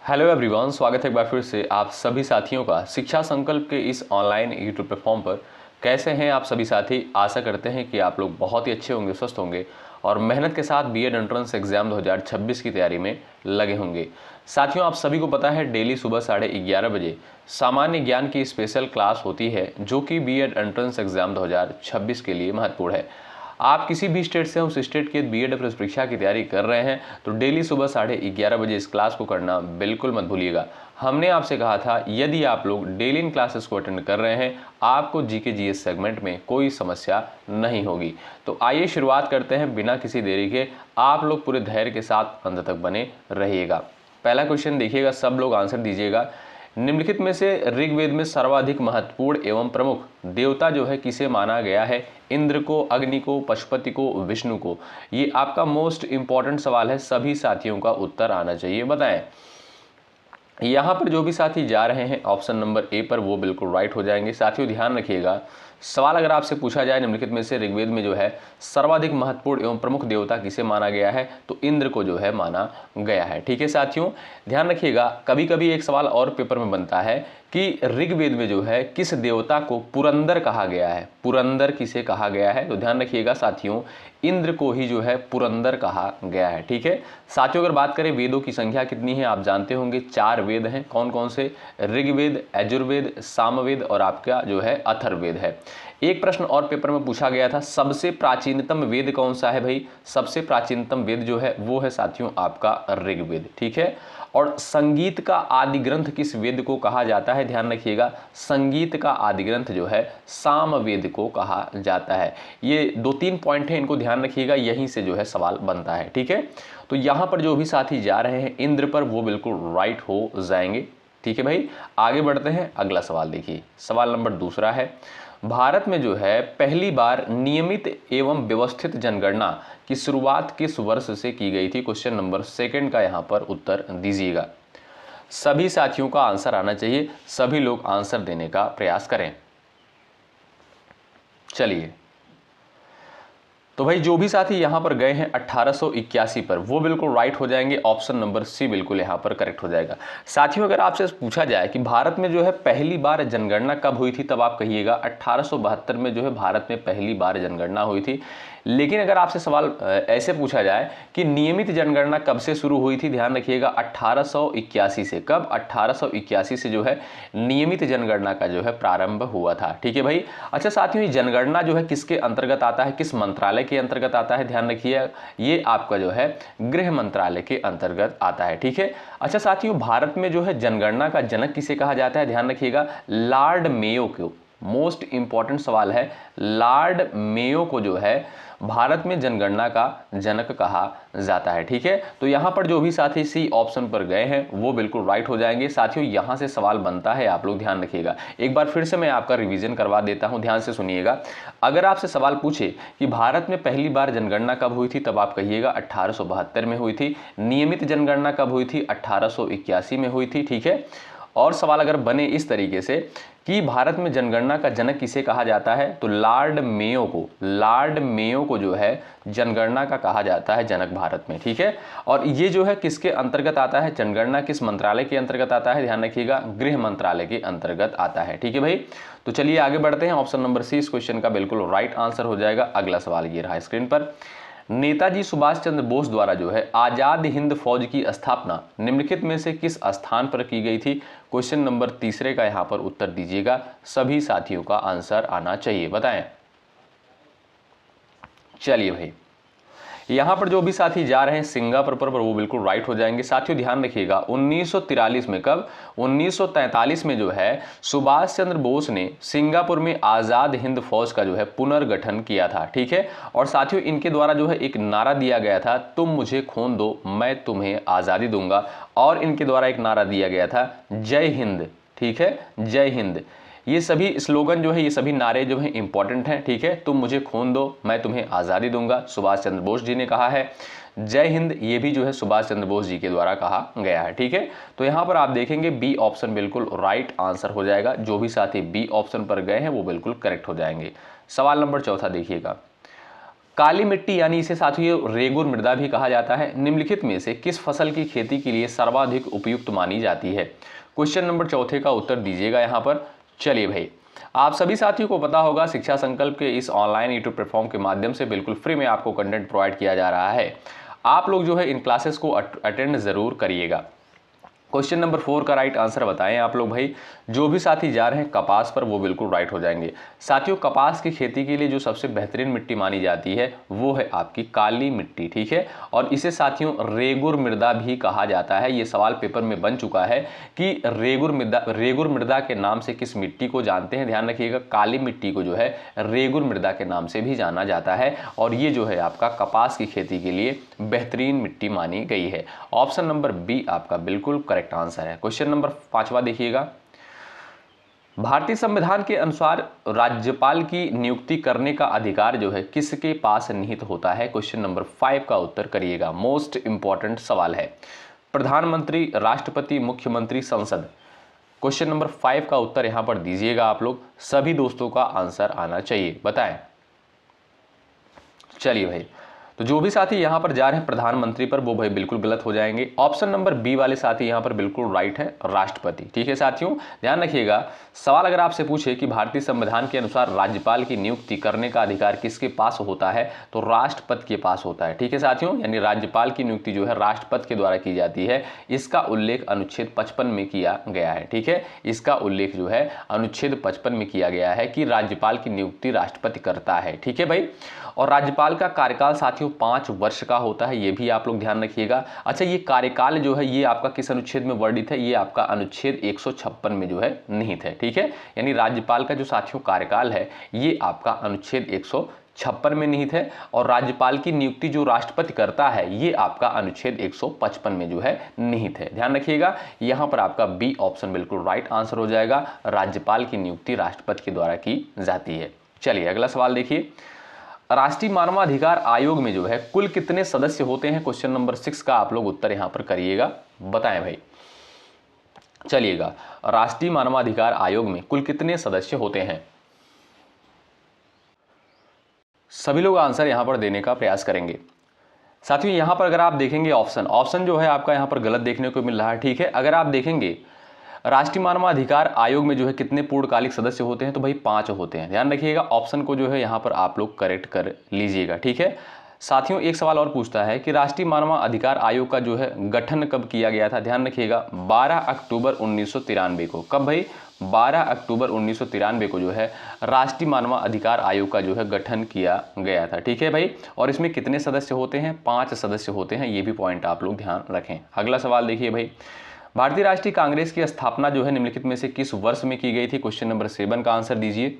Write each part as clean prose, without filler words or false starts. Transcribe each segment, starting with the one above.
Hello everyone, स्वागत है एक बार फिर से आप सभी साथियों का शिक्षा संकल्प के इस ऑनलाइन यूट्यूब प्लेटफॉर्म पर। कैसे हैं आप सभी साथी? आशा करते हैं कि आप लोग बहुत ही अच्छे होंगे, स्वस्थ होंगे और मेहनत के साथ बीएड एंट्रेंस एग्जाम 2026 की तैयारी में लगे होंगे। साथियों, आप सभी को पता है डेली सुबह 11:30 बजे सामान्य ज्ञान की स्पेशल क्लास होती है जो कि बीएड एंट्रेंस एग्जाम 2026 के लिए महत्वपूर्ण है। आप किसी भी स्टेट से उस स्टेट के बीएड परीक्षा की तैयारी कर रहे हैं तो डेली सुबह 11:30 बजे इस क्लास को करना बिल्कुल मत भूलिएगा। हमने आपसे कहा था यदि आप लोग डेली इन क्लासेस को अटेंड कर रहे हैं आपको जीके जीएस सेगमेंट में कोई समस्या नहीं होगी। तो आइए शुरुआत करते हैं बिना किसी देरी के। आप लोग पूरे धैर्य के साथ अंत तक बने रहिएगा। पहला क्वेश्चन देखिएगा, सब लोग आंसर दीजिएगा। निम्नलिखित में से ऋग्वेद में सर्वाधिक महत्वपूर्ण एवं प्रमुख देवता जो है किसे माना गया है? इंद्र को, अग्नि को, पशुपति को, विष्णु को? ये आपका मोस्ट इंपॉर्टेंट सवाल है, सभी साथियों का उत्तर आना चाहिए। बताएं। यहाँ पर जो भी साथी जा रहे हैं ऑप्शन नंबर ए पर वो बिल्कुल राइट हो जाएंगे। साथियों ध्यान रखिएगा, सवाल अगर आपसे पूछा जाए निम्नलिखित में से ऋग्वेद में जो है सर्वाधिक महत्वपूर्ण एवं प्रमुख देवता किसे माना गया है तो इंद्र को जो है माना गया है। ठीक है साथियों, ध्यान रखिएगा। कभी कभी एक सवाल और पेपर में बनता है कि ऋग्वेद में जो है किस देवता को पुरंदर कहा गया है? पुरंदर किसे कहा गया है? तो ध्यान रखिएगा साथियों, इंद्र को ही जो है पुरंदर कहा गया है। ठीक है साथियों, अगर बात करें वेदों की संख्या कितनी है, आप जानते होंगे 4 वेद हैं। कौन कौन से? ऋग्वेद, यजुर्वेद, सामवेद और आपका जो है अथर्ववेद है। एक प्रश्न और पेपर में पूछा गया था, सबसे प्राचीनतम वेद कौन सा है भाई? सबसे प्राचीनतम वेद जो है वो है साथियों आपका ऋग्वेद। ठीक है, और संगीत का आदि ग्रंथ किस वेद को कहा जाता है? ध्यान रखिएगा, संगीत का आदि ग्रंथ जो है सामवेद को कहा जाता है। ये 2-3 पॉइंट है, इनको ध्यान रखिएगा, यहीं से जो है सवाल बनता है। ठीक है, तो यहां पर जो भी साथी जा रहे हैं इंद्र पर वो बिल्कुल राइट हो जाएंगे। ठीक है भाई, आगे बढ़ते हैं। अगला सवाल देखिए, सवाल नंबर दूसरा है, भारत में जो है पहली बार नियमित एवं व्यवस्थित जनगणना की शुरुआत किस वर्ष से की गई थी? क्वेश्चन नंबर सेकंड का यहां पर उत्तर दीजिएगा। सभी साथियों का आंसर आना चाहिए, सभी लोग आंसर देने का प्रयास करें। चलिए, तो भाई जो भी साथी यहां पर गए हैं 1881 पर वो बिल्कुल राइट हो जाएंगे। ऑप्शन नंबर सी बिल्कुल यहां पर करेक्ट हो जाएगा। साथियों, अगर आपसे पूछा जाए कि भारत में जो है पहली बार जनगणना कब हुई थी तब आप कहिएगा 1872 में जो है भारत में पहली बार जनगणना हुई थी। लेकिन अगर आपसे सवाल ऐसे पूछा जाए कि नियमित जनगणना कब से शुरू हुई थी, ध्यान रखिएगा 1881 से। कब? 1881 से जो है नियमित जनगणना का जो है प्रारंभ हुआ था। ठीक है भाई। अच्छा साथियों, ये जनगणना जो है किसके अंतर्गत आता है, किस मंत्रालय के अंतर्गत आता है? ध्यान रखिए, ये आपका जो है गृह मंत्रालय के अंतर्गत आता है। ठीक है। अच्छा साथियों, भारत में जो है जनगणना का जनक किसे कहा जाता है? ध्यान रखिएगा, लॉर्ड मेयो को। मोस्ट इंपॉर्टेंट सवाल है, लॉर्ड मेयो को जो है भारत में जनगणना का जनक कहा जाता है। ठीक है, तो यहां पर जो भी साथी सी ऑप्शन पर गए हैं वो बिल्कुल राइट हो जाएंगे। साथियों, यहां से सवाल बनता है, आप लोग ध्यान रखिएगा। एक बार फिर से मैं आपका रिवीजन करवा देता हूं, ध्यान से सुनिएगा। अगर आपसे सवाल पूछे कि भारत में पहली बार जनगणना कब हुई थी तब आप कहिएगा 1872 में हुई थी। नियमित जनगणना कब हुई थी? 1881 में हुई थी। ठीक है, और सवाल अगर बने इस तरीके से कि भारत में जनगणना का जनक किसे कहा जाता है तो लॉर्ड मेयो को। लॉर्ड मेयो को जो है जनगणना का कहा जाता है जनक भारत में। ठीक है, और ये जो है किसके अंतर्गत आता है? जनगणना किस मंत्रालय के अंतर्गत आता है? ध्यान रखिएगा, गृह मंत्रालय के अंतर्गत आता है। ठीक है भाई, तो चलिए आगे बढ़ते हैं। ऑप्शन नंबर सी इस क्वेश्चन का बिल्कुल राइट आंसर हो जाएगा। अगला सवाल ये रहा स्क्रीन पर, नेताजी सुभाष चंद्र बोस द्वारा जो है आजाद हिंद फौज की स्थापना निम्नलिखित में से किस स्थान पर की गई थी? क्वेश्चन नंबर तीसरे का यहां पर उत्तर दीजिएगा, सभी साथियों का आंसर आना चाहिए। बताएं। चलिए भाई, यहां पर जो भी साथी जा रहे हैं सिंगापुर पर वो बिल्कुल राइट हो जाएंगे। साथियों ध्यान रखिएगा, 1943 में, कब? 1943 में जो है सुभाष चंद्र बोस ने सिंगापुर में आजाद हिंद फौज का जो है पुनर्गठन किया था। ठीक है, और साथियों इनके द्वारा जो है एक नारा दिया गया था, तुम मुझे खून दो मैं तुम्हें आजादी दूंगा। और इनके द्वारा एक नारा दिया गया था, जय हिंद। ठीक है, जय हिंद। ये सभी स्लोगन जो है, ये सभी नारे जो है इंपॉर्टेंट हैं। ठीक है, तुम मुझे खून दो मैं तुम्हें आज़ादी दूंगा, सुभाष चंद्र बोस जी ने कहा है। जय हिंद, ये भी जो है सुभाष चंद्र बोस जी के द्वारा कहा गया है। ठीक है, तो यहां पर आप देखेंगे बी ऑप्शन बिल्कुल राइट आंसर हो जाएगा। जो भी साथी बी ऑप्शन पर गए हैं वो बिल्कुल करेक्ट हो जाएंगे। सवाल नंबर चौथा देखिएगा, काली मिट्टी यानी इसे साथियों रेगुर मृदा भी कहा जाता है, निम्नलिखित में से किस फसल की खेती के लिए सर्वाधिक उपयुक्त मानी जाती है? क्वेश्चन नंबर चौथे का उत्तर दीजिएगा यहाँ पर। चलिए भाई, आप सभी साथियों को पता होगा शिक्षा संकल्प के इस ऑनलाइन यूट्यूब प्लेटफॉर्म के माध्यम से बिल्कुल फ्री में आपको कंटेंट प्रोवाइड किया जा रहा है। आप लोग जो है इन क्लासेस को अटेंड जरूर करिएगा। क्वेश्चन नंबर 4 का राइट आंसर बताएं आप लोग भाई। जो भी साथी जा रहे हैं कपास पर वो बिल्कुल राइट हो जाएंगे। साथियों, कपास की खेती के लिए जो सबसे बेहतरीन मिट्टी मानी जाती है वो है आपकी काली मिट्टी, ठीक है। और इसे साथियों रेगुर मृदा भी कहा जाता है। ये सवाल पेपर में बन चुका है कि रेगुर मृदा के नाम से किस मिट्टी को जानते हैं। ध्यान रखिएगा, काली मिट्टी को जो है रेगुर मृदा के नाम से भी जाना जाता है और ये जो है आपका कपास की खेती के लिए बेहतरीन मिट्टी मानी गई है। ऑप्शन नंबर बी आपका बिल्कुल करेक्ट आंसर है। क्वेश्चन नंबर 5वां देखिएगा। भारतीय संविधान के अनुसार राज्यपाल की नियुक्ति करने का अधिकार जो है किसके पास निहित होता है? क्वेश्चन नंबर 5 का उत्तर करिएगा। मोस्ट इंपॉर्टेंट सवाल है। प्रधानमंत्री, राष्ट्रपति, मुख्यमंत्री, संसद? क्वेश्चन नंबर 5 का उत्तर यहां पर दीजिएगा आप लोग। सभी दोस्तों का आंसर आना चाहिए, बताएं। चलिए भाई, तो जो भी साथी यहां पर जा रहे हैं प्रधानमंत्री पर वो भाई बिल्कुल गलत हो जाएंगे। ऑप्शन नंबर बी वाले साथी यहां पर बिल्कुल राइट है, राष्ट्रपति, ठीक है साथियों। ध्यान रखिएगा, सवाल अगर आपसे पूछे कि भारतीय संविधान के अनुसार राज्यपाल की नियुक्ति करने का अधिकार किसके पास होता है तो राष्ट्रपति के पास होता है, ठीक है साथियों। यानी राज्यपाल की नियुक्ति जो है राष्ट्रपति के द्वारा की जाती है। इसका उल्लेख अनुच्छेद 55 में किया गया है, ठीक है। इसका उल्लेख जो है अनुच्छेद 55 में किया गया है कि राज्यपाल की नियुक्ति राष्ट्रपति करता है, ठीक है भाई। और राज्यपाल का कार्यकाल साथियों 5 वर्ष का होता है, ये भी आप लोग ध्यान रखिएगा। अच्छा, ये कार्यकाल जो है ये आपका किस अनुच्छेद में वर्णित है? ये आपका अनुच्छेद 156 में जो है निहित है, ठीक है। यानी राज्यपाल का जो साथियों कार्यकाल है ये आपका अनुच्छेद 156 में निहित है और राज्यपाल की नियुक्ति जो राष्ट्रपति करता है ये आपका अनुच्छेद 155 में जो है निहित है। ध्यान रखिएगा, यहां पर आपका बी ऑप्शन बिल्कुल राइट आंसर हो जाएगा। राज्यपाल की नियुक्ति राष्ट्रपति के द्वारा की जाती है। चलिए अगला सवाल देखिए। राष्ट्रीय मानवाधिकार आयोग में जो है कुल कितने सदस्य होते हैं? क्वेश्चन नंबर 6 का आप लोग उत्तर यहां पर करिएगा, बताएं भाई। चलिएगा, राष्ट्रीय मानवाधिकार आयोग में कुल कितने सदस्य होते हैं? सभी लोग आंसर यहां पर देने का प्रयास करेंगे। साथियों, यहां पर अगर आप देखेंगे ऑप्शन जो है आपका यहां पर गलत देखने को मिल रहा है, ठीक है। अगर आप देखेंगे राष्ट्रीय मानवाधिकार आयोग में जो है कितने पूर्णकालिक सदस्य होते हैं तो भाई 5 होते हैं। ध्यान रखिएगा, ऑप्शन को जो है यहां पर आप लोग करेक्ट कर लीजिएगा, ठीक है। साथियों, एक सवाल और पूछता है कि राष्ट्रीय मानवाधिकार आयोग का जो है गठन कब किया गया था? ध्यान रखिएगा, 12 अक्टूबर 1993 को। कब भाई? 12 अक्टूबर 1993 को जो है राष्ट्रीय मानवाधिकार आयोग का जो है गठन किया गया था, ठीक है भाई। और इसमें कितने सदस्य होते हैं? 5 सदस्य होते हैं, ये भी पॉइंट आप लोग ध्यान रखें। अगला सवाल देखिए भाई। भारतीय राष्ट्रीय कांग्रेस की स्थापना जो है निम्नलिखित में से किस वर्ष में की गई थी? क्वेश्चन नंबर 7 का आंसर दीजिए।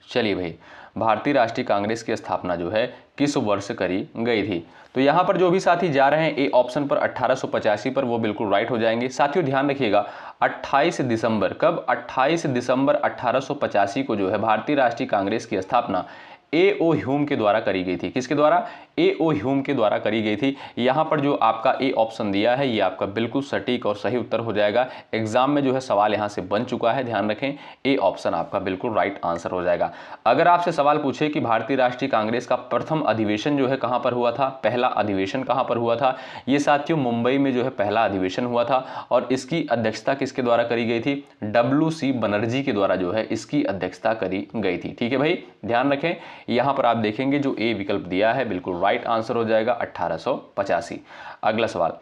चलिए भाई, भारतीय राष्ट्रीय कांग्रेस की स्थापना जो है किस वर्ष करी गई थी? तो यहां पर जो भी साथी जा रहे हैं ए ऑप्शन पर 1885 पर वो बिल्कुल राइट हो जाएंगे। साथियों ध्यान रखिएगा, 28 दिसंबर, कब? 28 दिसंबर 1885 को जो है भारतीय राष्ट्रीय कांग्रेस की स्थापना ए.ओ. ह्यूम के द्वारा करी गई थी। किसके द्वारा? ए.ओ. ह्यूम के द्वारा करी गई थी। यहां पर जो आपका ए ऑप्शन दिया है ये आपका बिल्कुल सटीक और सही उत्तर हो जाएगा। एग्जाम में जो है सवाल यहां से बन चुका है, ध्यान रखें। ए ऑप्शन आपका बिल्कुल राइट आंसर हो जाएगा। अगर आपसे सवाल पूछे कि भारतीय राष्ट्रीय कांग्रेस का प्रथम अधिवेशन जो है कहां पर हुआ था, पहला अधिवेशन कहां पर हुआ था? ये साथियों मुंबई में जो है पहला अधिवेशन हुआ था और इसकी अध्यक्षता किसके द्वारा करी गई थी? डब्ल्यू.सी. बनर्जी के द्वारा जो है इसकी अध्यक्षता करी गई थी, ठीक है भाई। ध्यान रखें, यहां पर आप देखेंगे जो ए विकल्प दिया है बिल्कुल राइट आंसर हो जाएगा 1885। अगला सवाल,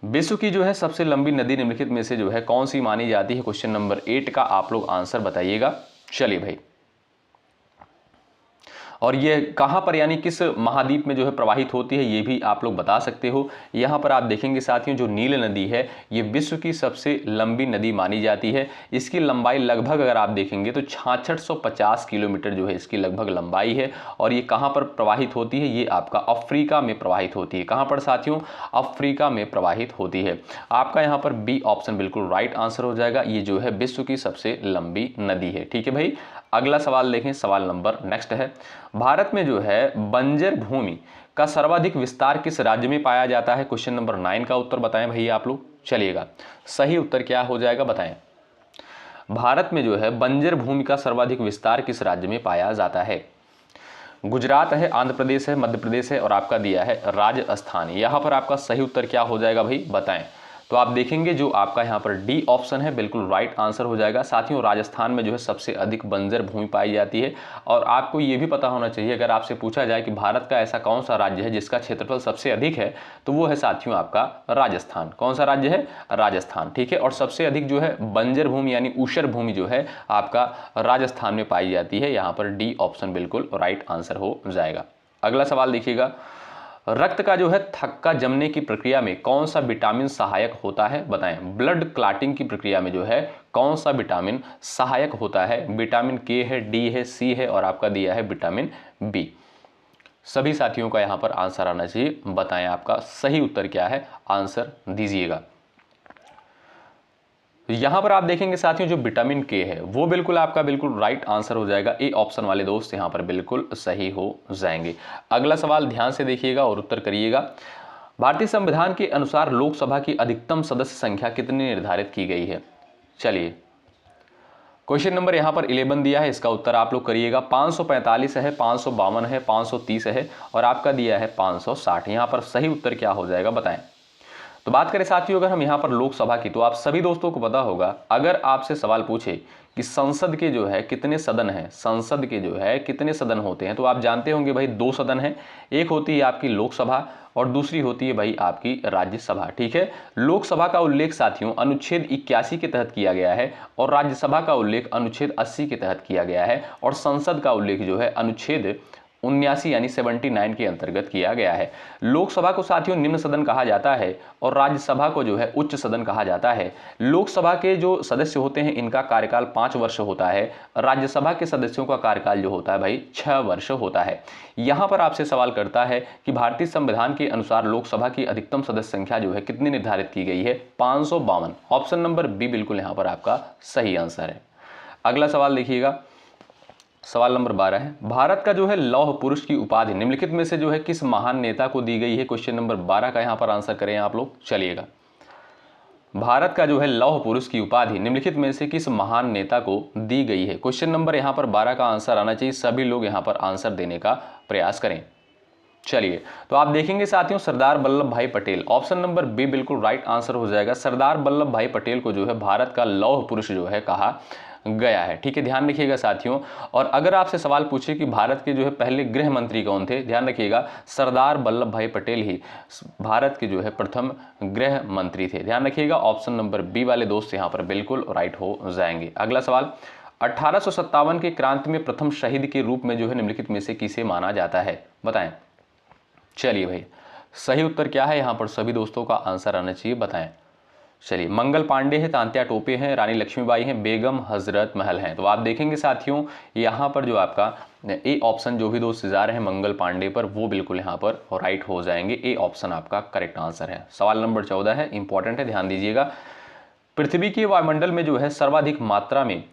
विश्व की जो है सबसे लंबी नदी निम्नलिखित में से जो है कौन सी मानी जाती है? क्वेश्चन नंबर 8 का आप लोग आंसर बताइएगा। चलिए भाई, और ये कहां पर यानी किस महाद्वीप में जो है प्रवाहित होती है ये भी आप लोग बता सकते हो। यहां पर आप देखेंगे साथियों जो नील नदी है ये विश्व की सबसे लंबी नदी मानी जाती है। इसकी लंबाई लगभग अगर आप देखेंगे तो 6650 किलोमीटर जो है इसकी लगभग लंबाई है। और ये कहां पर प्रवाहित होती है? ये आपका अफ्रीका में प्रवाहित होती है। कहां पर साथियों? अफ्रीका में प्रवाहित होती है। आपका यहां पर बी ऑप्शन बिल्कुल राइट आंसर हो जाएगा। ये जो है विश्व की सबसे लंबी नदी है, ठीक है भाई। अगला सवाल देखें, सवाल नंबर नेक्स्ट है, भारत में जो है बंजर भूमि का सर्वाधिक विस्तार किस राज्य में पाया जाता है? क्वेश्चन नंबर 9 का उत्तर बताएं भैया आप लोग। चलिएगा, सही उत्तर क्या हो जाएगा बताएं। भारत में जो है बंजर भूमि का सर्वाधिक विस्तार किस राज्य में पाया जाता है? गुजरात है, आंध्र प्रदेश है, मध्य प्रदेश है और आपका दिया है राजस्थान। यहाँ पर आपका सही उत्तर क्या हो जाएगा भाई बताएं। तो आप देखेंगे जो आपका यहाँ पर डी ऑप्शन है बिल्कुल राइट आंसर हो जाएगा। साथियों राजस्थान में जो है सबसे अधिक बंजर भूमि पाई जाती है। और आपको ये भी पता होना चाहिए, अगर आपसे पूछा जाए कि भारत का ऐसा कौन सा राज्य है जिसका क्षेत्रफल सबसे अधिक है, तो वो है साथियों आपका राजस्थान। कौन सा राज्य है? राजस्थान। ठीक है, और सबसे अधिक जो है बंजर भूमि यानी ऊषर भूमि जो है आपका राजस्थान में पाई जाती है। यहाँ पर डी ऑप्शन बिल्कुल राइट आंसर हो जाएगा। अगला सवाल देखिएगा, रक्त का जो है थक्का जमने की प्रक्रिया में कौन सा विटामिन सहायक होता है बताएं। ब्लड क्लॉटिंग की प्रक्रिया में जो है कौन सा विटामिन सहायक होता है? विटामिन के है, डी है, सी है और आपका दिया है विटामिन बी। सभी साथियों का यहां पर आंसर आना चाहिए। बताएं आपका सही उत्तर क्या है, आंसर दीजिएगा। यहां पर आप देखेंगे साथियों जो विटामिन के है वो बिल्कुल आपका बिल्कुल राइट आंसर हो जाएगा। ए ऑप्शन वाले दोस्त यहां पर बिल्कुल सही हो जाएंगे। अगला सवाल ध्यान से देखिएगा और उत्तर करिएगा। भारतीय संविधान के अनुसार लोकसभा की अधिकतम सदस्य संख्या कितनी निर्धारित की गई है? चलिए क्वेश्चन नंबर यहां पर 11 दिया है, इसका उत्तर आप लोग करिएगा। 545 है, 552 है, 530 है और आपका दिया है 560। यहां पर सही उत्तर क्या हो जाएगा बताएं। तो बात करें साथियों अगर हम यहाँ पर लोकसभा की, तो आप सभी दोस्तों को पता होगा, अगर आपसे सवाल पूछे कि संसद के जो है कितने सदन हैं, संसद के जो है कितने सदन होते हैं, तो आप जानते होंगे भाई 2 सदन हैं। एक होती है आपकी लोकसभा और दूसरी होती है भाई आपकी राज्यसभा। ठीक है, लोकसभा का उल्लेख साथियों अनुच्छेद 81 के तहत किया गया है और राज्यसभा का उल्लेख अनुच्छेद 80 के तहत किया गया है और संसद का उल्लेख जो है अनुच्छेद 79 यानी 79 के अंतर्गत किया गया है। लोकसभा को साथियों निम्न सदन कहा जाता है और राज्यसभा को जो है उच्च सदन कहा जाता है। लोकसभा के जो सदस्य होते हैं इनका कार्यकाल 5 वर्ष होता है, राज्यसभा के सदस्यों का कार्यकाल जो होता है भाई 6 वर्ष होता है। यहां पर आपसे सवाल करता है कि भारतीय संविधान के अनुसार लोकसभा की अधिकतम सदस्य संख्या जो है कितनी निर्धारित की गई है? 552। ऑप्शन नंबर बी बिल्कुल यहां पर आपका सही आंसर है। अगला सवाल देखिएगा, सवाल नंबर 12 है, भारत का जो है लौह पुरुष की उपाधि निम्नलिखित में से जो है किस महान नेता को दी गई है? क्वेश्चन नंबर 12 का यहां पर आंसर करें आप लोग। चलिएगा, भारत का जो है लौह पुरुष की उपाधि निम्नलिखित में से किस महान नेता को दी गई है? क्वेश्चन नंबर यहां पर 12 का आंसर आना चाहिए। सभी लोग यहां पर आंसर देने का प्रयास करें। चलिए, तो आप देखेंगे साथियों सरदार वल्लभ भाई पटेल। ऑप्शन नंबर बी बिल्कुल राइट आंसर हो जाएगा। सरदार वल्लभ भाई पटेल को जो है भारत का लौह पुरुष जो है कहा गया है। ठीक है, ध्यान रखिएगा साथियों। और अगर आपसे सवाल पूछे कि भारत के जो है पहले गृह मंत्री कौन थे, ध्यान रखिएगा सरदार वल्लभ भाई पटेल ही भारत के जो है प्रथम गृह मंत्री थे। ध्यान रखिएगा, ऑप्शन नंबर बी वाले दोस्त यहां पर बिल्कुल राइट हो जाएंगे। अगला सवाल, 1857 के क्रांति में प्रथम शहीद के रूप में जो है निम्नलिखित में से किसे माना जाता है? बताएं। चलिए भाई, सही उत्तर क्या है? यहां पर सभी दोस्तों का आंसर आना चाहिए। बताएं। चलिए, मंगल पांडे है, तांत्या टोपे हैं, रानी लक्ष्मीबाई हैं, बेगम हजरत महल हैं। तो आप देखेंगे साथियों यहाँ पर जो आपका ए ऑप्शन जो भी दोस्त जा रहे हैं मंगल पांडे पर, वो बिल्कुल यहाँ पर राइट हो जाएंगे। ए ऑप्शन आपका करेक्ट आंसर है। सवाल नंबर 14 है, इंपॉर्टेंट है, ध्यान दीजिएगा। पृथ्वी के वायुमंडल में जो है सर्वाधिक मात्रा में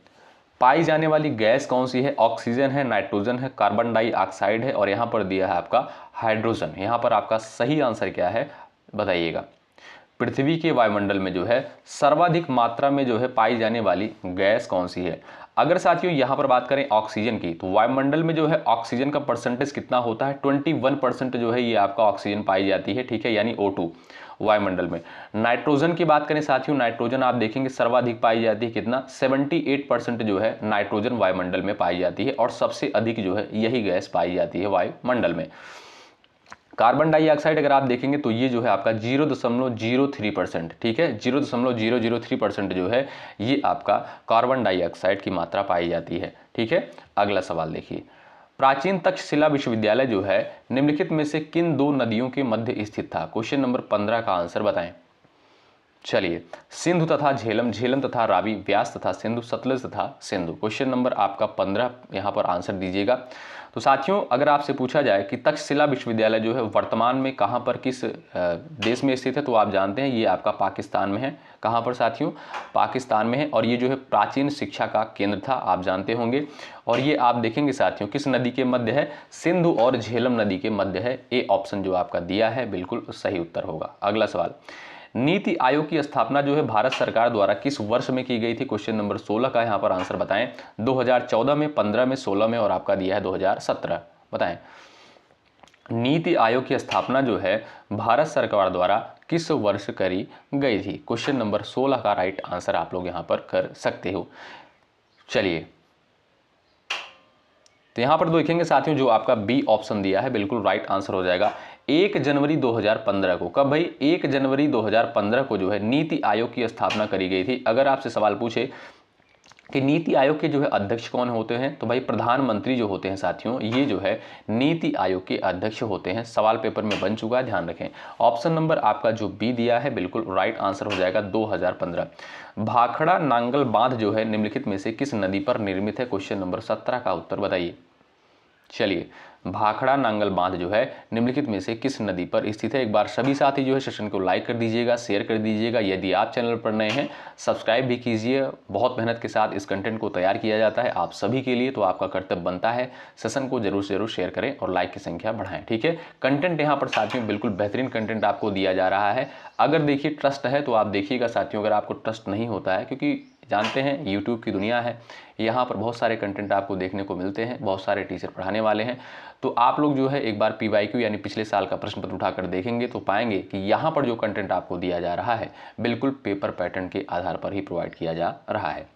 पाई जाने वाली गैस कौन सी है? ऑक्सीजन है, नाइट्रोजन है, कार्बन डाइऑक्साइड है और यहाँ पर दिया है आपका हाइड्रोजन। यहाँ पर आपका सही आंसर क्या है बताइएगा। पृथ्वी के वायुमंडल में जो है सर्वाधिक मात्रा में जो है पाई जाने वाली गैस कौन सी है? अगर साथियों यहां पर बात करें ऑक्सीजन की, तो वायुमंडल में जो है ऑक्सीजन का परसेंटेज कितना होता है? 21% जो है ये आपका ऑक्सीजन पाई जाती है। ठीक है, यानी O2 वायुमंडल में। नाइट्रोजन की बात करें साथियों, नाइट्रोजन आप देखेंगे सर्वाधिक पाई जाती है, कितना? 78% जो है नाइट्रोजन वायुमंडल में पाई जाती है और सबसे अधिक जो है यही गैस पाई जाती है वायुमंडल में। कार्बन डाइऑक्साइड अगर आप देखेंगे तो ये जो है आपका 0.03%। ठीक है, 0.003% जो है ये आपका कार्बन डाइऑक्साइड की मात्रा पाई जाती है। ठीक है, अगला सवाल देखिए, प्राचीन तक्षशिला विश्वविद्यालय जो है निम्नलिखित में से किन 2 नदियों के मध्य स्थित था? क्वेश्चन नंबर 15 का आंसर बताएं। चलिए, सिंधु तथा झेलम, झेलम तथा रावी, व्यास तथा सिंधु, सतलज तथा सिंधु। क्वेश्चन नंबर आपका 15 यहाँ पर आंसर दीजिएगा। तो साथियों अगर आपसे पूछा जाए कि तक्षशिला विश्वविद्यालय जो है वर्तमान में कहाँ पर किस देश में स्थित है, तो आप जानते हैं ये आपका पाकिस्तान में है। कहाँ पर साथियों? पाकिस्तान में है और ये जो है प्राचीन शिक्षा का केंद्र था, आप जानते होंगे। और ये आप देखेंगे साथियों किस नदी के मध्य है? सिंधु और झेलम नदी के मध्य है। ए ऑप्शन जो आपका दिया है बिल्कुल सही उत्तर होगा। अगला सवाल, नीति आयोग की स्थापना जो है भारत सरकार द्वारा किस वर्ष में की गई थी? क्वेश्चन नंबर 16 का यहाँ पर आंसर बताएं। 2014 में, 15 में, 16 में और आपका दिया है 2017। बताएं। नीति आयोग की स्थापना जो है भारत सरकार द्वारा किस वर्ष करी गई थी? क्वेश्चन नंबर 16 का राइट आंसर आप लोग यहां पर कर सकते हो। चलिए, तो यहां पर देखेंगे साथियों, जो आपका बी ऑप्शन दिया है बिल्कुल राइट आंसर हो जाएगा। 1 जनवरी 2015 को, कब भाई? 1 जनवरी 2015 को जो है नीति आयोग की स्थापना करी गई थी। अगर आपसे सवाल पूछे कि नीति आयोग के जो है अध्यक्ष कौन होते हैं, तो भाई प्रधानमंत्री जो होते हैं साथियों, ये जो है नीति आयोग के अध्यक्ष होते हैं। सवाल पेपर में बन चुका है, ध्यान रखें। ऑप्शन नंबर आपका जो बी दिया है बिल्कुल राइट आंसर हो जाएगा 2015। भाखड़ा नांगल बांध जो है निम्नलिखित में से किस नदी पर निर्मित है? क्वेश्चन नंबर 17 का उत्तर बताइए। चलिए, भाखड़ा नांगल बांध जो है निम्नलिखित में से किस नदी पर स्थित है? एक बार सभी साथी जो है सेशन को लाइक कर दीजिएगा, शेयर कर दीजिएगा। यदि आप चैनल पर नए हैं सब्सक्राइब भी कीजिए। बहुत मेहनत के साथ इस कंटेंट को तैयार किया जाता है आप सभी के लिए, तो आपका कर्तव्य बनता है सेशन को जरूर से जरूर शेयर करें और लाइक की संख्या बढ़ाएं। ठीक है, कंटेंट यहाँ पर साथियों बिल्कुल बेहतरीन कंटेंट आपको दिया जा रहा है। अगर देखिए ट्रस्ट है तो आप देखिएगा साथियों, अगर आपको ट्रस्ट नहीं होता है, क्योंकि जानते हैं यूट्यूब की दुनिया है, यहाँ पर बहुत सारे कंटेंट आपको देखने को मिलते हैं, बहुत सारे टीचर पढ़ाने वाले हैं, तो आप लोग जो है एक बार PYQ यानी पिछले साल का प्रश्न पत्र उठाकर देखेंगे तो पाएंगे कि यहाँ पर जो कंटेंट आपको दिया जा रहा है बिल्कुल पेपर पैटर्न के आधार पर ही प्रोवाइड किया जा रहा है।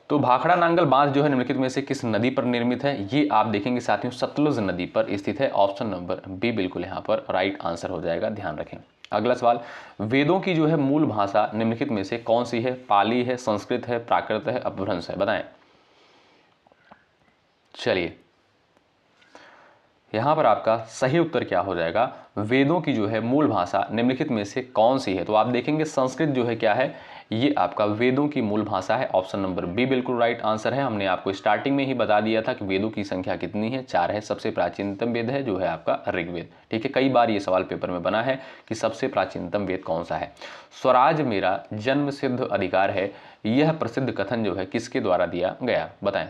तो भाखड़ा नांगल बांध जो है निम्नलिखित में से किस नदी पर निर्मित है? ये आप देखेंगे साथियों सतलुज नदी पर स्थित है। ऑप्शन नंबर बी बिल्कुल यहाँ पर राइट आंसर हो जाएगा, ध्यान रखें। अगला सवाल, वेदों की जो है मूल भाषा निम्नलिखित में से कौन सी है? पाली है, संस्कृत है, प्राकृत है, अपभ्रंश है, बताएं। चलिए, यहां पर आपका सही उत्तर क्या हो जाएगा? वेदों की जो है मूल भाषा निम्नलिखित में से कौन सी है? तो आप देखेंगे संस्कृत जो है क्या है, ये आपका वेदों की मूल भाषा है। ऑप्शन नंबर बी बिल्कुल राइट आंसर है। हमने आपको स्टार्टिंग में ही बता दिया था कि वेदों की संख्या कितनी है, 4 है। सबसे प्राचीनतम वेद है जो है आपका ऋग्वेद। ठीक है, कई बार ये सवाल पेपर में बना है कि सबसे प्राचीनतम वेद कौन सा है। स्वराज मेरा जन्म सिद्ध अधिकार है, यह प्रसिद्ध कथन जो है किसके द्वारा दिया गया? बताएं।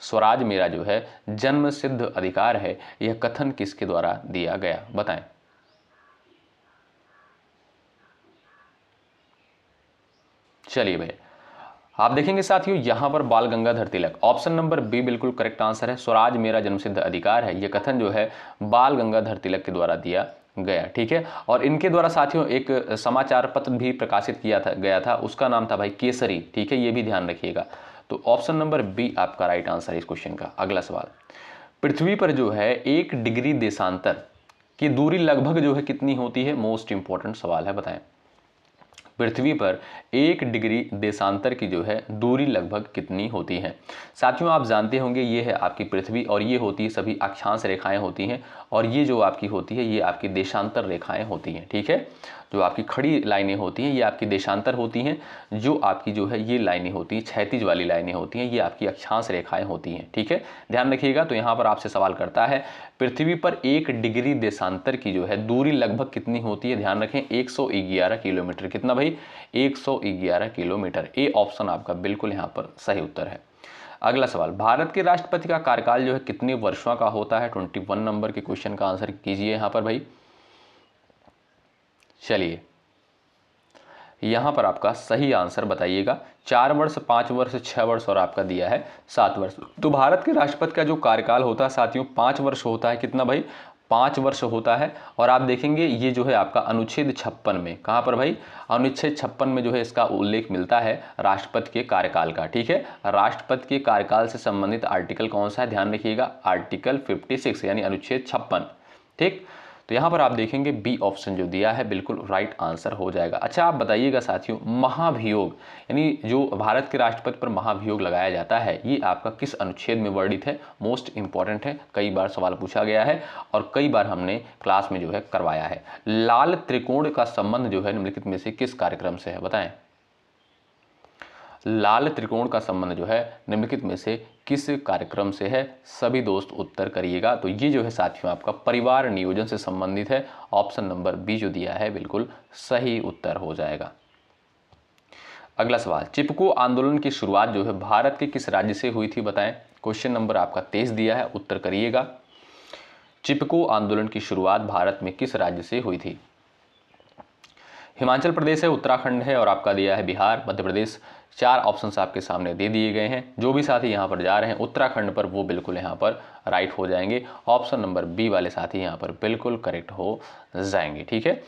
स्वराज मेरा जो है जन्म सिद्ध अधिकार है, यह कथन किसके द्वारा दिया गया? बताएं। चलिए भाई, आप देखेंगे साथियों यहां पर बाल Gangadhar Tilak, option number B बिल्कुल करेक्ट आंसर है। स्वराज मेरा जन्मसिद्ध अधिकार है, यह कथन जो है बाल गंगाधर तिलक के द्वारा दिया गया। ठीक है, और इनके द्वारा साथियों एक समाचार पत्र भी प्रकाशित किया गया था, उसका नाम था भाई केसरी। ठीक है, ये भी ध्यान रखिएगा। तो ऑप्शन नंबर बी आपका राइट आंसर है इस क्वेश्चन का। अगला सवाल, पृथ्वी पर जो है 1 डिग्री देशांतर की दूरी लगभग जो है कितनी होती है? मोस्ट इंपॉर्टेंट सवाल है, बताएं। पृथ्वी पर 1 डिग्री देशांतर की जो है दूरी लगभग कितनी होती है? साथियों आप जानते होंगे ये है आपकी पृथ्वी और ये होती है सभी अक्षांश रेखाएं होती हैं, और ये जो आपकी होती है ये आपकी देशांतर रेखाएं होती हैं। ठीक है, जो आपकी खड़ी लाइनें होती हैं ये आपकी देशांतर होती हैं, जो आपकी जो है ये लाइनें होती हैं क्षैतिज वाली लाइनें होती हैं, ये आपकी अक्षांश रेखाएं होती हैं। ठीक है, ध्यान रखिएगा। तो यहाँ पर आपसे सवाल करता है पृथ्वी पर 1 डिग्री देशांतर की जो है दूरी लगभग कितनी होती है? ध्यान रखें 111 किलोमीटर। कितना भाई? 111 किलोमीटर। ए ऑप्शन आपका बिल्कुल यहाँ पर सही उत्तर है। अगला सवाल, भारत के राष्ट्रपति का कार्यकाल जो है कितने वर्षों का होता है? 21 नंबर के क्वेश्चन का आंसर कीजिए यहाँ पर भाई। चलिए, यहां पर आपका सही आंसर बताइएगा। 4 वर्ष, 5 वर्ष, 6 वर्ष और आपका दिया है 7 वर्ष। तो भारत के राष्ट्रपति का जो कार्यकाल होता है साथियों 5 वर्ष होता है। कितना भाई? 5 वर्ष होता है। और आप देखेंगे ये जो है आपका अनुच्छेद 56 में, कहां पर भाई? अनुच्छेद 56 में जो है इसका उल्लेख मिलता है राष्ट्रपति के कार्यकाल का। ठीक है, राष्ट्रपति के कार्यकाल से संबंधित आर्टिकल कौन सा है? ध्यान रखिएगा, आर्टिकल 56 यानी अनुच्छेद 56। ठीक, तो यहाँ पर आप देखेंगे बी ऑप्शन जो दिया है बिल्कुल राइट आंसर हो जाएगा। अच्छा आप बताइएगा साथियों, महाभियोग यानी जो भारत के राष्ट्रपति पर महाभियोग लगाया जाता है ये आपका किस अनुच्छेद में वर्णित है? मोस्ट इंपॉर्टेंट है, कई बार सवाल पूछा गया है और कई बार हमने क्लास में जो है करवाया है। लाल त्रिकोण का संबंध जो है निम्नलिखित में से किस कार्यक्रम से है? बताएं। लाल त्रिकोण का संबंध जो है निम्नलिखित में से किस कार्यक्रम से है? सभी दोस्त उत्तर करिएगा। तो ये जो है साथियों आपका परिवार नियोजन से संबंधित है। ऑप्शन नंबर बी जो दिया है बिल्कुल सही उत्तर हो जाएगा। अगला सवाल, चिपको आंदोलन की शुरुआत जो है भारत के किस राज्य से हुई थी? बताएं। क्वेश्चन नंबर आपका 23 दिया है, उत्तर करिएगा। चिपको आंदोलन की शुरुआत भारत में किस राज्य से हुई थी? हिमाचल प्रदेश है, उत्तराखंड है और आपका दिया है बिहार, मध्य प्रदेश। 4 ऑप्शंस आपके सामने दे दिए गए हैं। जो भी साथी यहाँ पर जा रहे हैं उत्तराखंड पर, वो बिल्कुल यहाँ पर राइट हो जाएंगे। ऑप्शन नंबर बी वाले साथी यहाँ पर बिल्कुल करेक्ट हो जाएंगे। ठीक है,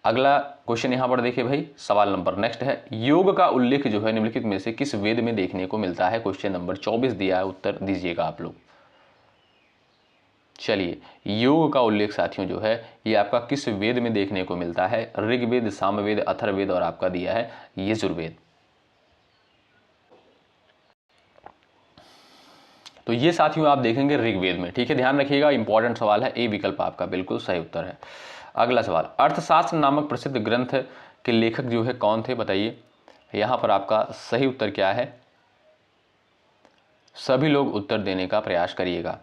अगला क्वेश्चन यहाँ पर देखिए भाई, सवाल नंबर नेक्स्ट है, योग का उल्लेख जो है निम्नलिखित में से किस वेद में देखने को मिलता है? क्वेश्चन नंबर 24 दिया है, उत्तर दीजिएगा आप लोग। चलिए, योग का उल्लेख साथियों जो है ये आपका किस वेद में देखने को मिलता है? ऋग्वेद, सामवेद, अथर्ववेद और आपका दिया है यजुर्वेद। तो ये साथियों आप देखेंगे ऋग्वेद में। ठीक है, ध्यान रखिएगा, इंपॉर्टेंट सवाल है, ए विकल्प आपका बिल्कुल सही उत्तर है। अगला सवाल, अर्थशास्त्र नामक प्रसिद्ध ग्रंथ के लेखक जो है कौन थे? बताइए। यहाँ पर आपका सही उत्तर क्या है? सभी लोग उत्तर देने का प्रयास करिएगा।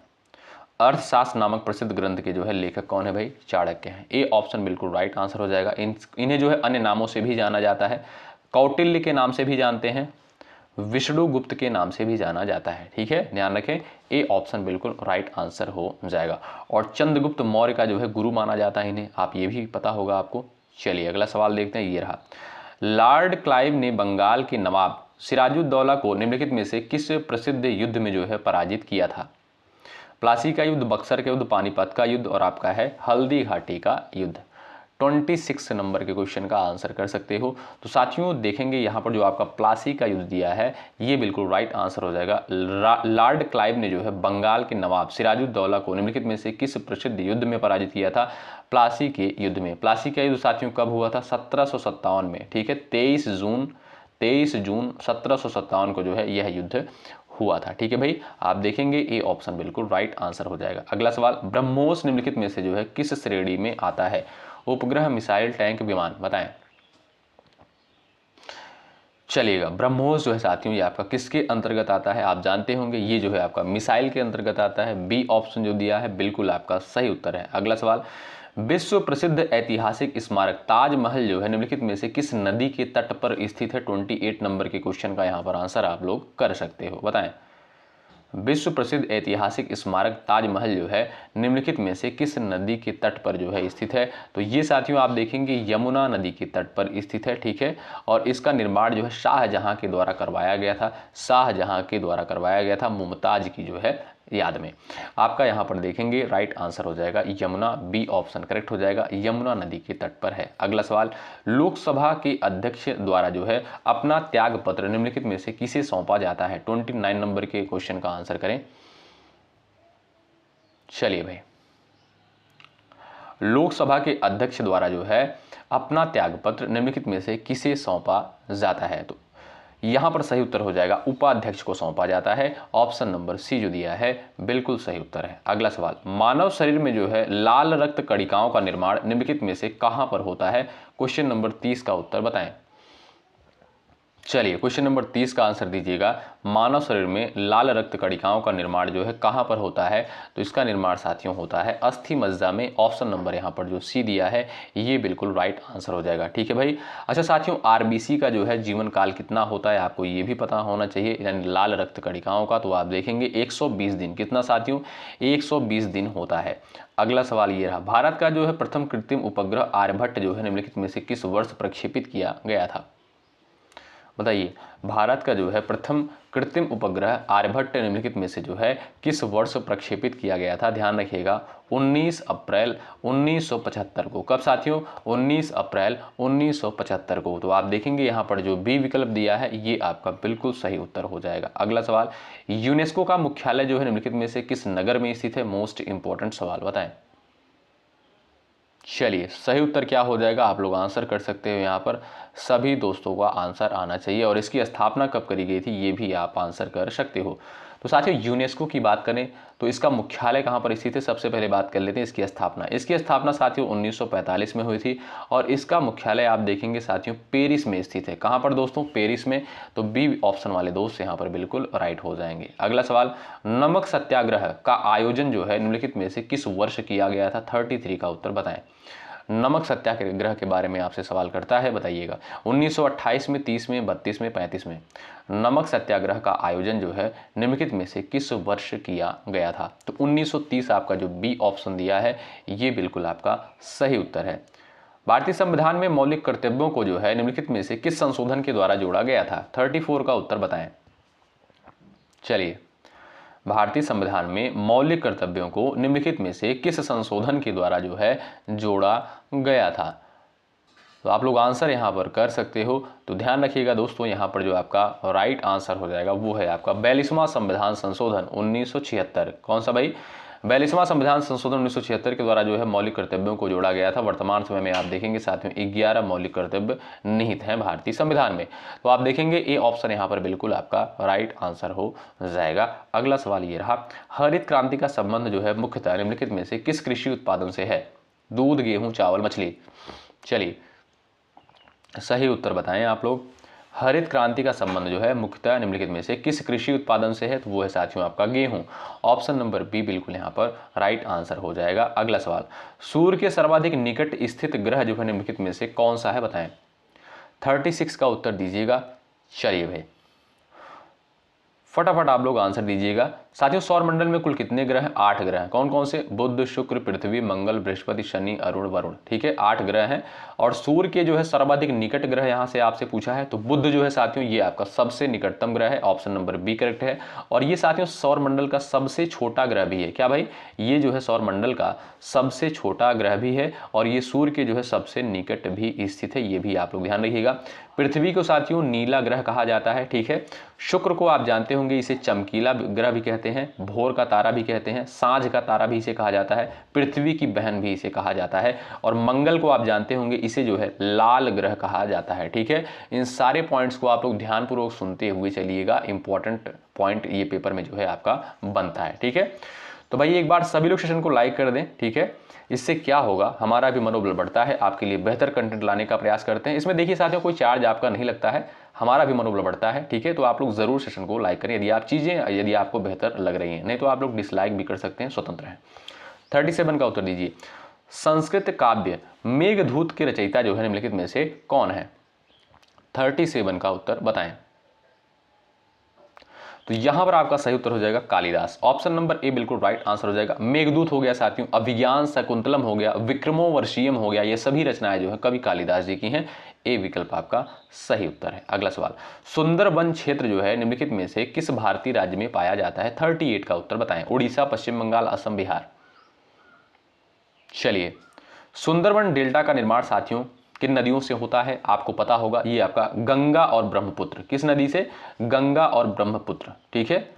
अर्थशास्त्र नामक प्रसिद्ध ग्रंथ के जो है लेखक कौन है भाई? चाणक्य हैं। ए ऑप्शन बिल्कुल राइट आंसर हो जाएगा। इन्हें जो है अन्य नामों से भी जाना जाता है, कौटिल्य के नाम से भी जानते हैं, विष्णुगुप्त के नाम से भी जाना जाता है। ठीक है, ध्यान रखें, ए ऑप्शन बिल्कुल राइट आंसर हो जाएगा। और चंद्रगुप्त मौर्य का जो है गुरु माना जाता है इन्हें, आप ये भी पता होगा आपको। चलिए अगला सवाल देखते हैं, ये रहा, लॉर्ड क्लाइव ने बंगाल के नवाब सिराजुद्दौला को निम्नलिखित में से किस प्रसिद्ध युद्ध में जो है पराजित किया था? प्लासी का युद्ध, बक्सर का युद्ध, पानीपत का युद्ध और आपका है हल्दी घाटी का युद्ध। 26 नंबर के क्वेश्चन का आंसर कर सकते हो। तो साथियों देखेंगे यहाँ पर जो आपका प्लासी का युद्ध दिया है ये बिल्कुल राइट आंसर हो जाएगा। लॉर्ड क्लाइव ने जो है बंगाल के नवाब सिराजुद्दौला को निम्नलिखित में से किस प्रसिद्ध युद्ध में पराजित किया था? प्लासी के युद्ध में। प्लासी का युद्ध साथियों कब हुआ था? 1757 में। ठीक है, 23 जून 1757 को जो है यह युद्ध हुआ था। ठीक है भाई, आप देखेंगे ए ऑप्शन बिल्कुल राइट आंसर हो जाएगा। अगला सवाल, ब्रह्मोस निम्नलिखित में से जो है किस श्रेणी में आता है? उपग्रह, मिसाइल, टैंक, विमान, बताएं। चलिएगा, ब्रह्मोस जो है साथियों ये आपका किसके अंतर्गत आता है? आप जानते होंगे, ये जो है आपका मिसाइल के अंतर्गत आता है। बी ऑप्शन जो दिया है बिल्कुल आपका सही उत्तर है। अगला सवाल, विश्व प्रसिद्ध ऐतिहासिक स्मारक ताजमहल जो है निम्नलिखित में से किस नदी के तट पर स्थित है? 28 नंबर के क्वेश्चन का यहाँ पर आंसर आप लोग कर सकते हो, बताएं। विश्व प्रसिद्ध ऐतिहासिक स्मारक ताजमहल जो है निम्नलिखित में से किस नदी के तट पर जो है स्थित है? तो ये साथियों आप देखेंगे यमुना नदी के तट पर स्थित है। ठीक है, और इसका निर्माण जो है शाहजहां के द्वारा करवाया गया था। शाहजहां के द्वारा करवाया गया था, मुमताज की जो है याद में। आपका यहाँ पर देखेंगे राइट आंसर हो जाएगा यमुना, बी ऑप्शन करेक्ट हो जाएगा, यमुना नदी के तट पर है। अगला सवाल, लोकसभा के अध्यक्ष द्वारा जो है अपना त्याग पत्र निम्नलिखित में से किसे सौंपा जाता है? 29 नंबर के क्वेश्चन का आंसर करें। चलिए भाई, लोकसभा के अध्यक्ष द्वारा जो है अपना त्याग पत्र निम्नलिखित में से किसे सौंपा जाता है? तो यहां पर सही उत्तर हो जाएगा उपाध्यक्ष को सौंपा जाता है। ऑप्शन नंबर सी जो दिया है बिल्कुल सही उत्तर है। अगला सवाल, मानव शरीर में जो है लाल रक्त कणिकाओं का निर्माण निम्नलिखित में से कहां पर होता है? क्वेश्चन नंबर 30 का उत्तर बताएं। चलिए, क्वेश्चन नंबर 30 का आंसर दीजिएगा, मानव शरीर में लाल रक्त कणिकाओं का निर्माण जो है कहां पर होता है? तो इसका निर्माण साथियों होता है अस्थि मज्जा में। ऑप्शन नंबर यहां पर जो सी दिया है ये बिल्कुल राइट आंसर हो जाएगा। ठीक है भाई। अच्छा साथियों, आरबीसी का जो है जीवन काल कितना होता है आपको ये भी पता होना चाहिए, यानी लाल रक्त कणिकाओं का। तो आप देखेंगे 120 दिन। कितना साथियों? 120 दिन होता है। अगला सवाल ये रहा, भारत का जो है प्रथम कृत्रिम उपग्रह आर्यभट्ट जो है निम्नलिखित में से किस वर्ष प्रक्षेपित किया गया था? बताइए, भारत का जो है प्रथम कृत्रिम उपग्रह आर्यभट्ट निम्नलिखित में से जो है किस वर्ष प्रक्षेपित किया गया था? ध्यान रखिएगा, 19 अप्रैल 1975 को। कब साथियों? 19 अप्रैल 1975 को। तो आप देखेंगे यहाँ पर जो बी विकल्प दिया है ये आपका बिल्कुल सही उत्तर हो जाएगा। अगला सवाल, यूनेस्को का मुख्यालय जो है निम्नलिखित में से किस नगर में स्थित है? मोस्ट इंपॉर्टेंट सवाल, बताएं। चलिए, सही उत्तर क्या हो जाएगा आप लोग आंसर कर सकते हो। यहाँ पर सभी दोस्तों का आंसर आना चाहिए और इसकी स्थापना कब करी गई थी ये भी आप आंसर कर सकते हो। तो साथियों, यूनेस्को की बात करें तो इसका मुख्यालय कहाँ पर स्थित है? सबसे पहले बात कर लेते हैं इसकी स्थापना। इसकी स्थापना साथियों 1945 में हुई थी और इसका मुख्यालय आप देखेंगे साथियों पेरिस में स्थित है। कहाँ पर दोस्तों? पेरिस में। तो बी ऑप्शन वाले दोस्त यहाँ पर बिल्कुल राइट हो जाएंगे। अगला सवाल, नमक सत्याग्रह का आयोजन जो है निम्नलिखित में से किस वर्ष किया गया था? 33 का उत्तर बताएं। नमक सत्याग्रह के बारे में आपसे सवाल करता है, बताइएगा। 1928 में, 30 में, 32 में, 35 में नमक सत्याग्रह का आयोजन जो है निम्नलिखित में से किस वर्ष किया गया था? तो 1930 आपका जो बी ऑप्शन दिया है ये बिल्कुल आपका सही उत्तर है। भारतीय संविधान में मौलिक कर्तव्यों को जो है निम्नलिखित में से किस संशोधन के द्वारा जोड़ा गया था? 34 का उत्तर बताएं। चलिए, भारतीय संविधान में मौलिक कर्तव्यों को निम्नलिखित में से किस संशोधन के द्वारा जो है जोड़ा गया था? तो आप लोग आंसर यहाँ पर कर सकते हो। तो ध्यान रखिएगा दोस्तों, यहाँ पर जो आपका राइट आंसर हो जाएगा वो है आपका 42वां संविधान संशोधन 1976। कौन सा भाई? 42वां संविधान संशोधन 1976 के द्वारा जो है मौलिक कर्तव्यों को जोड़ा गया था। वर्तमान समय में आप देखेंगे साथियों 11 मौलिक कर्तव्य निहित हैं भारतीय संविधान में। तो आप देखेंगे ए ऑप्शन यहाँ पर बिल्कुल आपका राइट आंसर हो जाएगा। अगला सवाल ये रहा, हरित क्रांति का संबंध जो है मुख्यतः निम्नलिखित में से किस कृषि उत्पादन से है? दूध, गेहूं, चावल, मछली। चलिए, सही उत्तर बताएं आप लोग। हरित क्रांति का संबंध जो है मुख्यतः निम्नलिखित में से किस कृषि उत्पादन से है? तो वो है साथियों आपका गेहूं। ऑप्शन नंबर बी बिल्कुल यहाँ पर राइट आंसर हो जाएगा। अगला सवाल, सूर्य के सर्वाधिक निकट स्थित ग्रह जो है निम्नलिखित में से कौन सा है? बताएं। 36 का उत्तर दीजिएगा। चलिए भाई, फटाफट आप लोग आंसर दीजिएगा। साथियों, सौर मंडल में कुल कितने ग्रह हैं? 8 ग्रह हैं। कौन कौन से? बुध, शुक्र, पृथ्वी, मंगल, बृहस्पति, शनि, अरुण, वरुण। ठीक है, 8 ग्रह हैं। और सूर्य के जो है सर्वाधिक निकट ग्रह यहाँ से आपसे पूछा है, तो बुध जो है साथियों ये आपका सबसे निकटतम ग्रह है। ऑप्शन नंबर बी करेक्ट है। और ये साथियों सौर मंडल का सबसे छोटा ग्रह भी है। क्या भाई? ये जो है सौर मंडल का सबसे छोटा ग्रह भी है और ये सूर्य के जो है सबसे निकट भी स्थित है। ये भी आप लोग ध्यान रखिएगा। पृथ्वी को साथियों नीला ग्रह कहा जाता है। ठीक है, शुक्र को आप जानते होंगे इसे चमकीला ग्रह भी कहते हैं, भोर का तारा भी कहते हैं, सांझ का तारा भी इसे कहा जाता है, पृथ्वी की बहन भी इसे कहा जाता है। और मंगल को आप जानते होंगे इसे जो है लाल ग्रह कहा जाता है। ठीक है, इन सारे पॉइंट्स को आप लोग ध्यानपूर्वक सुनते हुए चलिएगा। इंपॉर्टेंट पॉइंट ये पेपर में जो है आपका बनता है। ठीक है, तो भाई एक बार सभी लोग सेशन को लाइक कर दें। ठीक है, इससे क्या होगा, हमारा भी मनोबल बढ़ता है, आपके लिए बेहतर कंटेंट लाने का प्रयास करते हैं। इसमें देखिए साथियों कोई चार्ज आपका नहीं लगता है, हमारा भी मनोबल बढ़ता है। ठीक है, तो आप लोग जरूर सेशन को लाइक करें यदि आपको बेहतर लग रही है, नहीं तो आप लोग डिसलाइक भी कर सकते हैं, स्वतंत्र हैं। 37 का उत्तर दीजिए। संस्कृत काव्य मेघदूत के रचयिता जो है निम्नलिखित में से कौन है? 37 का उत्तर बताएं। तो यहां पर आपका सही उत्तर हो जाएगा कालिदास। ऑप्शन नंबर ए बिल्कुल राइट आंसर हो जाएगा। मेघदूत हो गया साथियों, अभिज्ञान शकुंतलम हो गया, विक्रमोर्वशीयम हो गया, ये सभी रचनाएं जो है कवि कालिदास जी की हैं। ए विकल्प आपका सही उत्तर है। अगला सवाल, सुंदरबन क्षेत्र जो है निम्नलिखित में से किस भारतीय राज्य में पाया जाता है? 38 का उत्तर बताएं। उड़ीसा, पश्चिम बंगाल, असम, बिहार। चलिए, सुंदरबन डेल्टा का निर्माण साथियों किन नदियों से होता है? आपको पता होगा, ये आपका गंगा और ब्रह्मपुत्र। किस नदी से? गंगा और ब्रह्मपुत्र। ठीक है,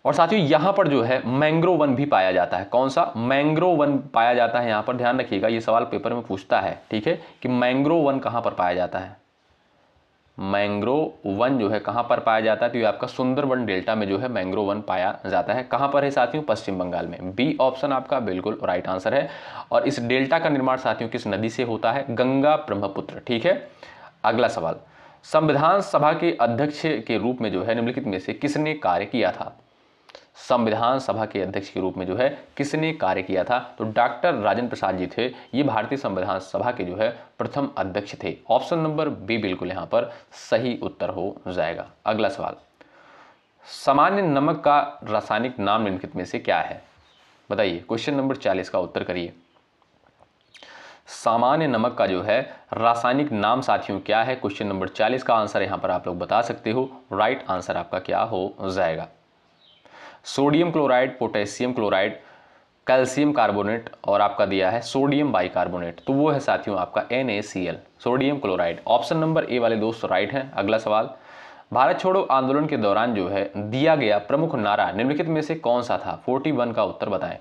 और साथियों यहां पर जो है मैंग्रोव वन भी पाया जाता है। कौन सा? मैंग्रोव वन पाया जाता है। यहां पर ध्यान रखिएगा, ये सवाल पेपर में पूछता है। ठीक है, कि मैंग्रोव वन कहां पर पाया जाता है? मैंग्रोव वन जो है कहां पर पाया जाता है? तो ये आपका सुंदरबन डेल्टा में जो है मैंग्रोव वन पाया जाता है। कहां पर है साथियों? पश्चिम बंगाल में। बी ऑप्शन आपका बिल्कुल राइट आंसर है। और इस डेल्टा का निर्माण साथियों किस नदी से होता है? गंगा ब्रह्मपुत्र। ठीक है, अगला सवाल, संविधान सभा के अध्यक्ष के रूप में जो है निम्नलिखित में से किसने कार्य किया था? संविधान सभा के अध्यक्ष के रूप में जो है किसने कार्य किया था? तो डॉक्टर राजेंद्र प्रसाद जी थे। ये भारतीय संविधान सभा के जो है प्रथम अध्यक्ष थे। ऑप्शन नंबर बी बिल्कुल यहां पर सही उत्तर हो जाएगा। अगला सवाल, सामान्य नमक का रासायनिक नाम निम्नलिखित में से क्या है? बताइए, क्वेश्चन नंबर 40 का उत्तर करिए। सामान्य नमक का जो है रासायनिक नाम साथियों क्या है? क्वेश्चन नंबर 40 का आंसर यहां पर आप लोग बता सकते हो। राइट आंसर आपका क्या हो जाएगा? Sodium chloride, potassium chloride, calcium carbonate और आपका दिया है सोडियम बाइकार्बोनेट, तो वो है साथियों आपका NaCl, sodium chloride. Option number A वाले दोस्त राइट हैं। अगला सवाल, भारत छोड़ो आंदोलन के दौरान जो है दिया गया प्रमुख नारा निम्नलिखित में से कौन सा था? 41 का उत्तर बताएं।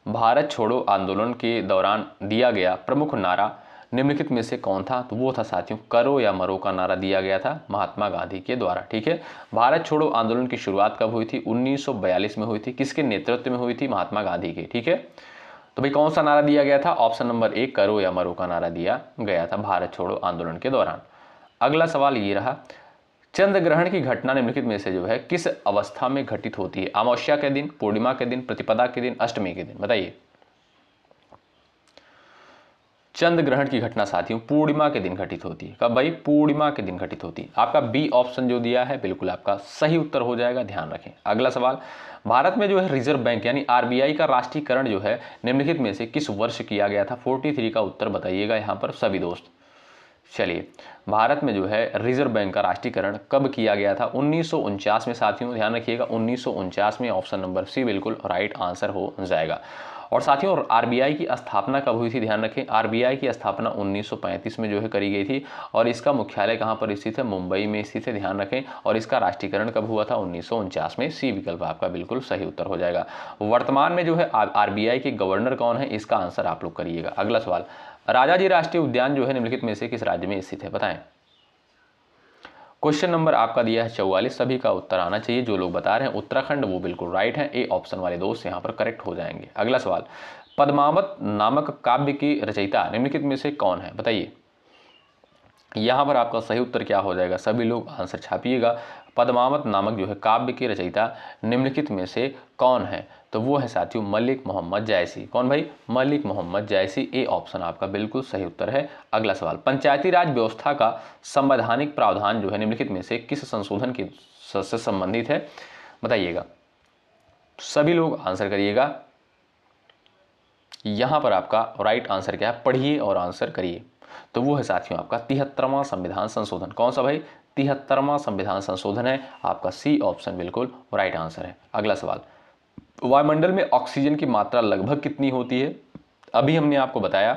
भारत छोड़ो आंदोलन के दौरान दिया गया प्रमुख नारा निम्नलिखित में से कौन था? तो वो था साथियों करो या मरो का नारा दिया गया था महात्मा गांधी के द्वारा। ठीक है, भारत छोड़ो आंदोलन की शुरुआत कब हुई थी? 1942 में हुई थी। किसके नेतृत्व में हुई थी? महात्मा गांधी के। ठीक है, तो भाई कौन सा नारा दिया गया था? ऑप्शन नंबर ए करो या मरो का नारा दिया गया था भारत छोड़ो आंदोलन के दौरान। अगला सवाल ये रहा, चंद्र ग्रहण की घटना निम्नलिखित में से जो है किस अवस्था में घटित होती है? अमावस्या के दिन, पूर्णिमा के दिन, प्रतिपदा के दिन, अष्टमी के दिन। बताइए। चंद्र ग्रहण की घटना साथियों पूर्णिमा के दिन घटित होती है। कब भाई? पूर्णिमा के दिन घटित होती है। आपका बी ऑप्शन जो दिया है बिल्कुल आपका सही उत्तर हो जाएगा, ध्यान रखें। अगला सवाल, भारत में जो है रिजर्व बैंक यानी आरबीआई का राष्ट्रीयकरण जो है निम्नलिखित में से किस वर्ष किया गया था? 43 का उत्तर बताइएगा यहाँ पर सभी दोस्त। चलिए, भारत में जो है रिजर्व बैंक का राष्ट्रीयकरण कब किया गया था? 1949 में साथियों, ध्यान रखिएगा 1949 में। ऑप्शन नंबर सी बिल्कुल राइट आंसर हो जाएगा। और साथियों आरबीआई की स्थापना कब हुई थी? ध्यान रखें, आरबीआई की स्थापना 1935 में जो है करी गई थी और इसका मुख्यालय कहाँ पर स्थित है? मुंबई में स्थित है, ध्यान रखें। और इसका राष्ट्रीयकरण कब हुआ था? 1949 में। सी विकल्प आपका बिल्कुल सही उत्तर हो जाएगा। वर्तमान में जो है आरबीआई के गवर्नर कौन है? इसका आंसर आप लोग करिएगा। अगला सवाल, राजाजी राष्ट्रीय उद्यान जो है निम्नलिखित में से किस राज्य में स्थित है? बताएं। क्वेश्चन नंबर आपका दिया है 44, सभी का उत्तर आना चाहिए। जो लोग बता रहे हैं उत्तराखंड वो बिल्कुल राइट है। ए ऑप्शन वाले दोस्त यहाँ पर करेक्ट हो जाएंगे। अगला सवाल, पद्मावत नामक काव्य की रचयिता निम्नलिखित में से कौन है? बताइए। यहाँ पर आपका सही उत्तर क्या हो जाएगा? सभी लोग आंसर छापिएगा। पद्मावत नामक जो है काव्य की रचयिता निम्नलिखित में से कौन है? तो वो है साथियों मलिक मोहम्मद जायसी। कौन भाई? मलिक मोहम्मद जायसी। ए ऑप्शन आपका बिल्कुल सही उत्तर है। अगला सवाल, पंचायती राज व्यवस्था का संवैधानिक प्रावधान जो है निम्नलिखित में से किस संशोधन की से संबंधित है? बताइएगा। सभी लोग आंसर करिएगा। यहां पर आपका राइट आंसर क्या है? पढ़िए और आंसर करिए। तो वो है साथियों आपका 73वां संविधान संशोधन। कौन सा भाई? 73वां संविधान संशोधन है। आपका सी ऑप्शन बिल्कुल राइट आंसर है। अगला सवाल, वायुमंडल में ऑक्सीजन की मात्रा लगभग कितनी होती है? अभी हमने आपको बताया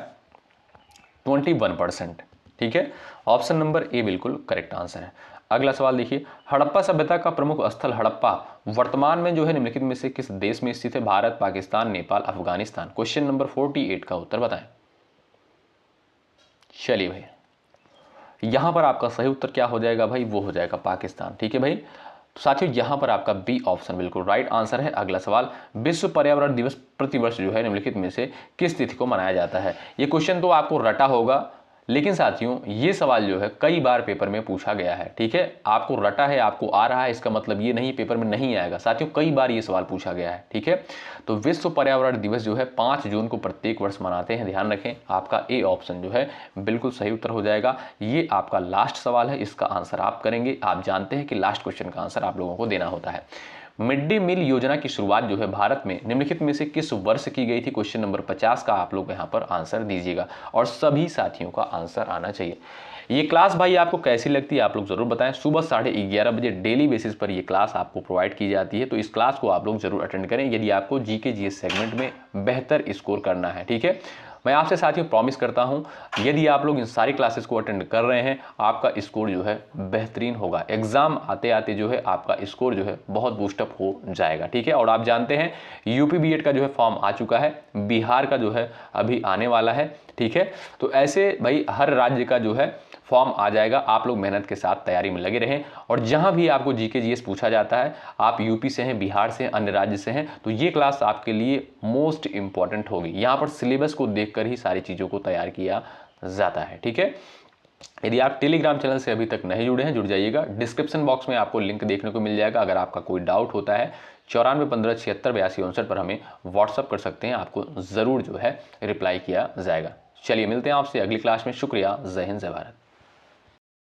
21%। ठीक है, ऑप्शन नंबर ए बिल्कुल करेक्ट आंसर है। अगला सवाल देखिए, हड़प्पा सभ्यता का प्रमुख स्थल हड़प्पा वर्तमान में जो है निम्नलिखित में से किस देश में स्थित है? भारत, पाकिस्तान, नेपाल, अफगानिस्तान। क्वेश्चन नंबर 48 का उत्तर बताएं। चलिए भाई, यहां पर आपका सही उत्तर क्या हो जाएगा भाई? वो हो जाएगा पाकिस्तान। ठीक है भाई, तो साथियों यहां पर आपका बी ऑप्शन बिल्कुल राइट आंसर है। अगला सवाल, विश्व पर्यावरण दिवस प्रतिवर्ष जो है निम्नलिखित में से किस तिथि को मनाया जाता है? ये क्वेश्चन तो आपको रटा होगा, लेकिन साथियों ये सवाल जो है कई बार पेपर में पूछा गया है। ठीक है, आपको रटा है, आपको आ रहा है, इसका मतलब ये नहीं पेपर में नहीं आएगा। साथियों कई बार ये सवाल पूछा गया है। ठीक है, तो विश्व पर्यावरण दिवस जो है 5 जून को प्रत्येक वर्ष मनाते हैं, ध्यान रखें। आपका ए ऑप्शन जो है बिल्कुल सही उत्तर हो जाएगा। ये आपका लास्ट सवाल है, इसका आंसर आप करेंगे। आप जानते हैं कि लास्ट क्वेश्चन का आंसर आप लोगों को देना होता है। मिड डे मील योजना की शुरुआत जो है भारत में निम्नलिखित में से किस वर्ष की गई थी? क्वेश्चन नंबर 50 का आप लोग यहाँ पर आंसर दीजिएगा और सभी साथियों का आंसर आना चाहिए। ये क्लास भाई आपको कैसी लगती है आप लोग जरूर बताएं। सुबह 11:30 बजे डेली बेसिस पर ये क्लास आपको प्रोवाइड की जाती है, तो इस क्लास को आप लोग जरूर अटेंड करें यदि आपको जीके जीएस सेगमेंट में बेहतर स्कोर करना है। ठीक है, मैं आपसे साथियों प्रॉमिस करता हूं यदि आप लोग इन सारी क्लासेस को अटेंड कर रहे हैं आपका स्कोर जो है बेहतरीन होगा। एग्जाम आते आते जो है आपका स्कोर जो है बहुत बूस्टअप हो जाएगा। ठीक है, और आप जानते हैं यूपी बीएड का जो है फॉर्म आ चुका है, बिहार का जो है अभी आने वाला है। ठीक है, तो ऐसे भाई हर राज्य का जो है फॉर्म आ जाएगा। आप लोग मेहनत के साथ तैयारी में लगे रहें और जहां भी आपको जीके जीएस पूछा जाता है, आप यूपी से हैं, बिहार से हैं, अन्य राज्य से हैं, तो ये क्लास आपके लिए मोस्ट इंपॉर्टेंट होगी। यहाँ पर सिलेबस को देखकर ही सारी चीज़ों को तैयार किया जाता है। ठीक है, यदि आप टेलीग्राम चैनल से अभी तक नहीं जुड़े हैं जुड़ जाइएगा। डिस्क्रिप्शन बॉक्स में आपको लिंक देखने को मिल जाएगा। अगर आपका कोई डाउट होता है 9415768259 पर हमें व्हाट्सअप कर सकते हैं, आपको ज़रूर जो है रिप्लाई किया जाएगा। चलिए मिलते हैं आपसे अगली क्लास में। शुक्रिया, जय हिंद, जय भारत।